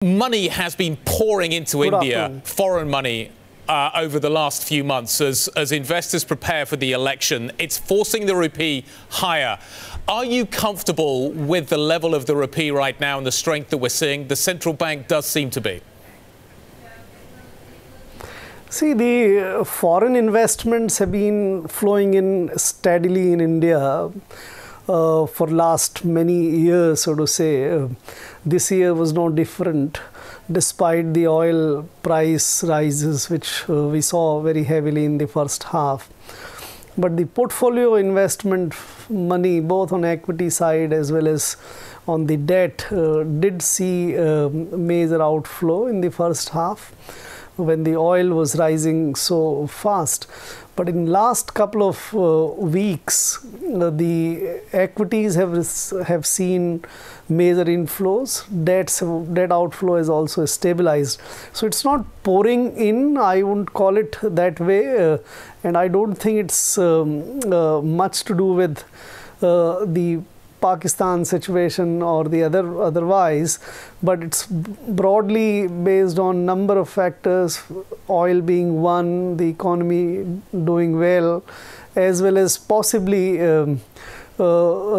Money has been pouring into India, foreign money, over the last few months as investors prepare for the election. It's forcing the rupee higher. Are you comfortable with the level of the rupee right now and the strength that we're seeing? The central bank does seem to be. See, the foreign investments have been flowing in steadily in India for last many years, so to say. This year was no different, despite the oil price rises, which we saw very heavily in the first half. But the portfolio investment money, both on equity side as well as on the debt, did see major outflow in the first half when the oil was rising so fast. But in last couple of weeks, the equities have seen major inflows. Debt outflow has also stabilized. So it's not pouring in, I wouldn't call it that way. And I don't think it's much to do with the Pakistan situation or the otherwise, but it's broadly based on number of factors, oil being one, the economy doing well, as well as possibly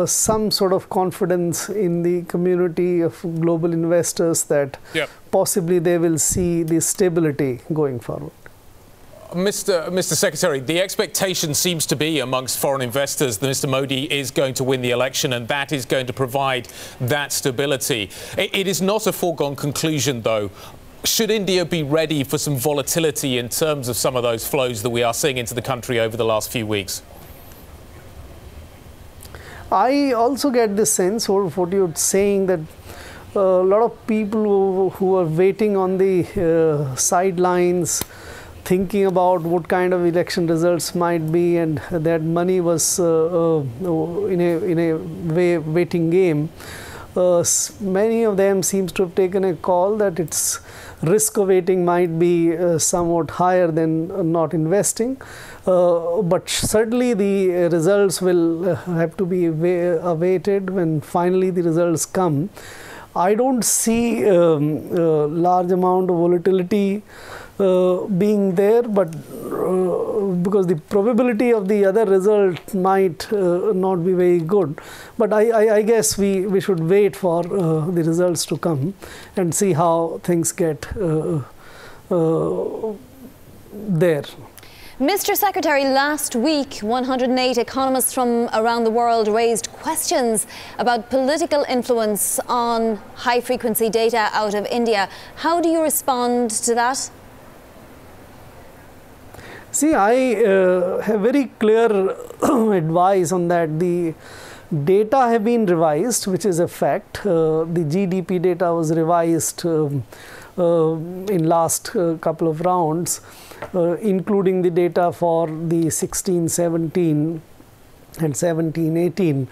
some sort of confidence in the community of global investors that possibly they will see the stability going forward. Mr. Secretary, the expectation seems to be amongst foreign investors that Mr. Modi is going to win the election and that is going to provide that stability. It is not a foregone conclusion, though. Should India be ready for some volatility in terms of some of those flows that we are seeing into the country over the last few weeks? I also get this sense of what you're saying, that a lot of people who are waiting on the sidelines, thinking about what kind of election results might be, and that money was in a way waiting game. Many of them seems to have taken a call that its risk of waiting might be somewhat higher than not investing. But certainly the results will have to be awaited when finally the results come. I don't see large amount of volatility being there, but because the probability of the other result might not be very good. But I guess we should wait for the results to come and see how things get there. Mr. Secretary, last week 108 economists from around the world raised questions about political influence on high-frequency data out of India. How do you respond to that? See, I have very clear advice on that. The data have been revised, which is a fact. The GDP data was revised in last couple of rounds, including the data for the 16-17 and 17-18.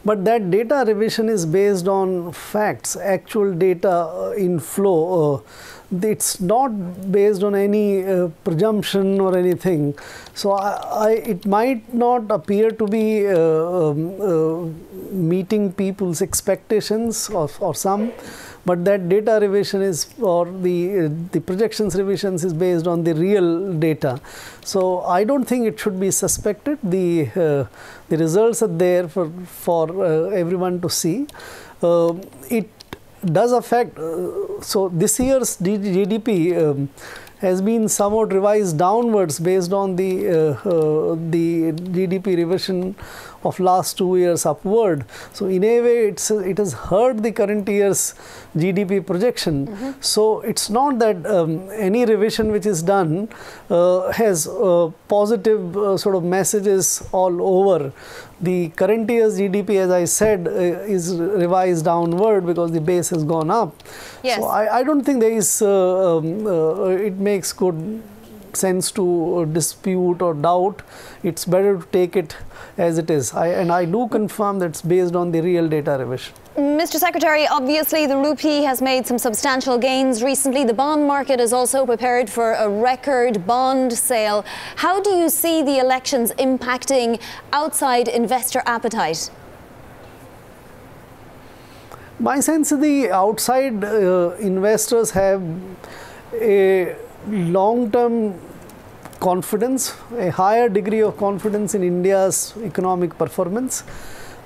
But that data revision is based on facts, actual data in flow. It's not based on any presumption or anything. So it might not appear to be meeting people's expectations or some, but that data revision is, or the projections revisions is based on the real data. So I don't think it should be suspected. The results are there for everyone to see. It does affect, so this year's GDP has been somewhat revised downwards based on the GDP revision of last 2 years upward. So in a way it has hurt the current year's GDP projection. So it's not that any revision which is done has positive sort of messages all over. The current year's GDP, as I said, is revised downward because the base has gone up. Yes. So I don't think there is, it makes good sense to dispute or doubt. It's better to take it as it is. And I do confirm that it's based on the real data revision. Mr. Secretary, obviously the rupee has made some substantial gains recently. The bond market is also prepared for a record bond sale. How do you see the elections impacting outside investor appetite? My sense is the outside investors have a long-term confidence, a higher degree of confidence in India's economic performance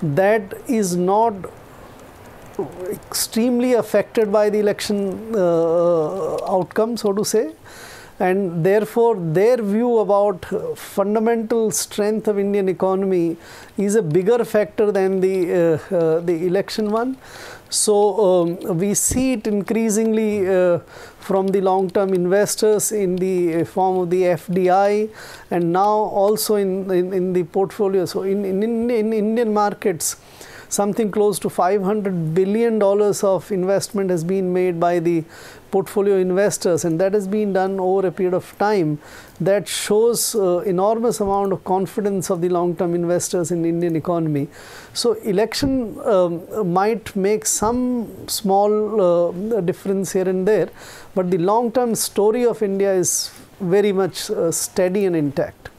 that is not extremely affected by the election outcome, so to say, and therefore their view about fundamental strength of Indian economy is a bigger factor than the election one. So we see it increasingly from the long-term investors in the form of the FDI, and now also in the portfolio. So in Indian markets, something close to $500 billion of investment has been made by the portfolio investors, and that has been done over a period of time. That shows enormous amount of confidence of the long-term investors in the Indian economy. So election might make some small difference here and there, but the long-term story of India is very much steady and intact.